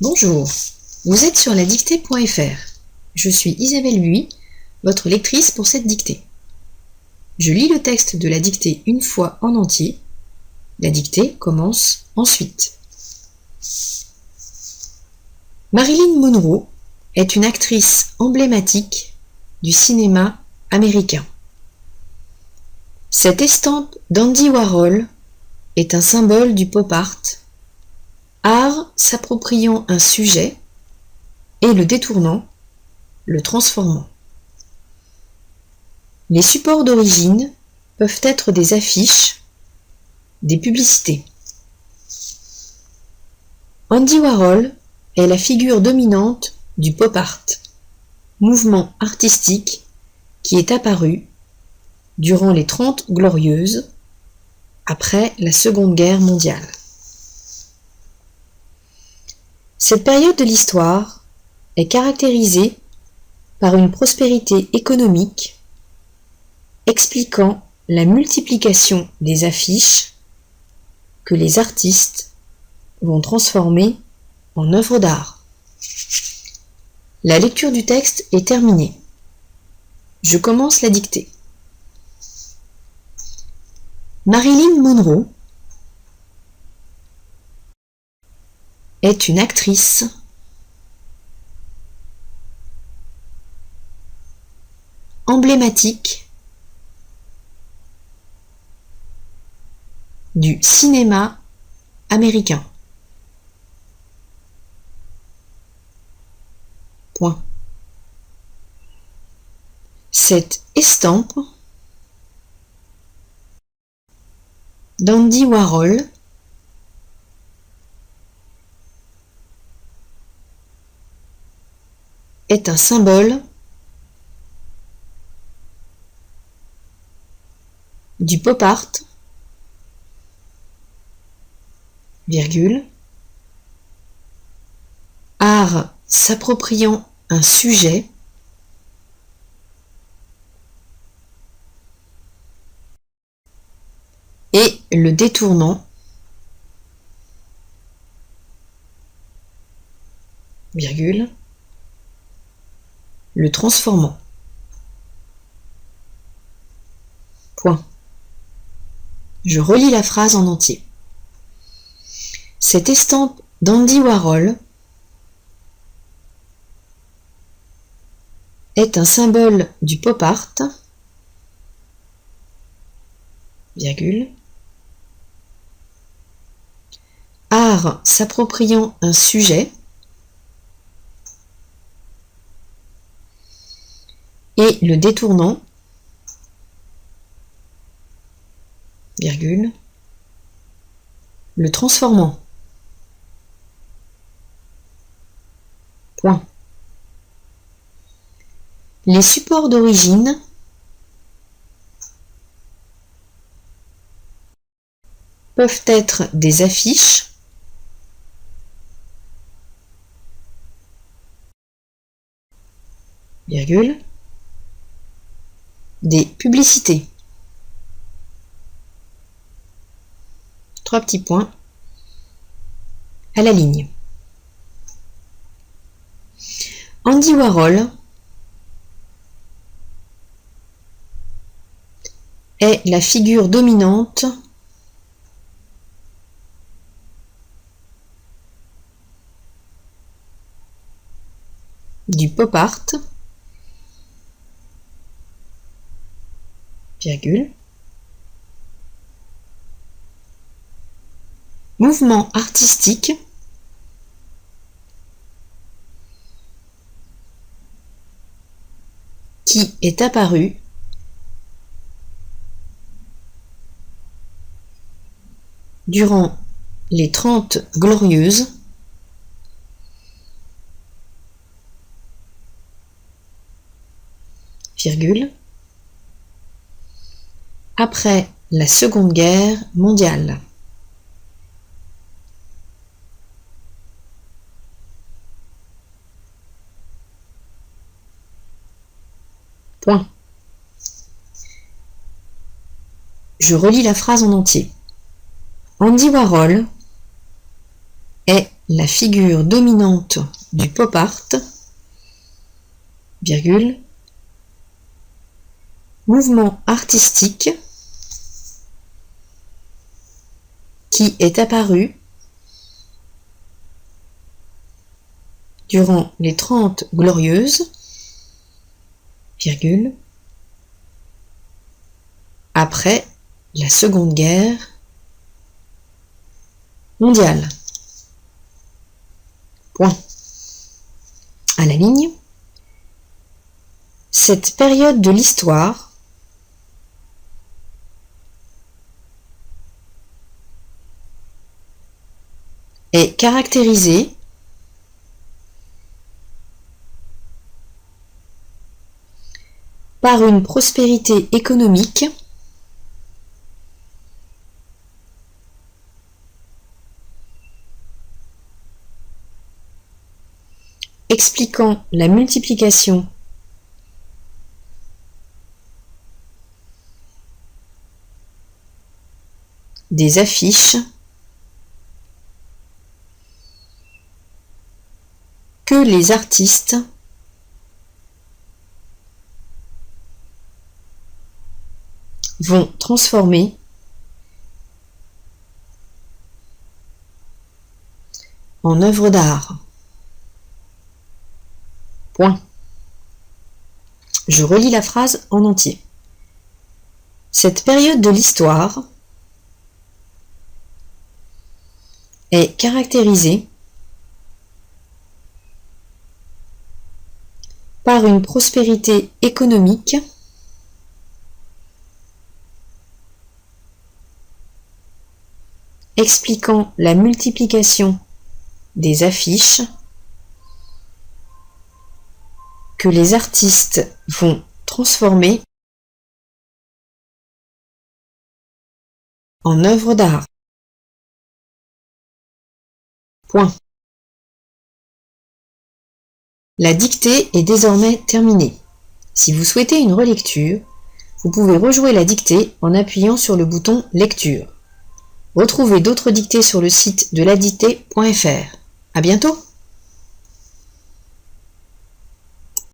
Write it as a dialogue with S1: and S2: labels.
S1: Bonjour, vous êtes sur ladictée.fr. Je suis Isabelle Buis, votre lectrice pour cette dictée. Je lis le texte de la dictée une fois en entier. La dictée commence ensuite. Marilyn Monroe est une actrice emblématique du cinéma américain. Cette estampe d'Andy Warhol est un symbole du pop art, art s'appropriant un sujet et le détournant, le transformant. Les supports d'origine peuvent être des affiches, des publicités. Andy Warhol est la figure dominante du pop art, mouvement artistique qui est apparu durant les 30 Glorieuses, après la Seconde Guerre mondiale. Cette période de l'histoire est caractérisée par une prospérité économique expliquant la multiplication des affiches que les artistes vont transformer en œuvres d'art. La lecture du texte est terminée. Je commence la dictée. Marilyn Monroe est une actrice emblématique du cinéma américain. Point. Cette estampe d'Andy Warhol est un symbole du pop art, virgule, art s'appropriant un sujet et le détournant, virgule, le transformant. Point. Je relis la phrase en entier. Cette estampe d'Andy Warhol est un symbole du pop art, virgule, art s'appropriant un sujet et le détournant, virgule, le transformant. Point. Les supports d'origine peuvent être des affiches, virgule, des publicités. Trois petits points à la ligne. Andy Warhol est la figure dominante du pop art, virgule, mouvement artistique qui est apparu durant les 30 Glorieuses, virgule, après la Seconde Guerre mondiale. Point. Je relis la phrase en entier. Andy Warhol est la figure dominante du pop art, virgule, mouvement artistique qui est apparu durant les 30 Glorieuses, virgule, après la Seconde Guerre mondiale. Point. À la ligne, cette période de l'histoire est caractérisée par une prospérité économique expliquant la multiplication des affiches que les artistes vont transformer en œuvres d'art. Point. Je relis la phrase en entier. Cette période de l'histoire est caractérisée par une prospérité économique expliquant la multiplication des affiches que les artistes vont transformer en œuvres d'art. Point. La dictée est désormais terminée. Si vous souhaitez une relecture, vous pouvez rejouer la dictée en appuyant sur le bouton Lecture. Retrouvez d'autres dictées sur le site de ladictée.fr. À bientôt!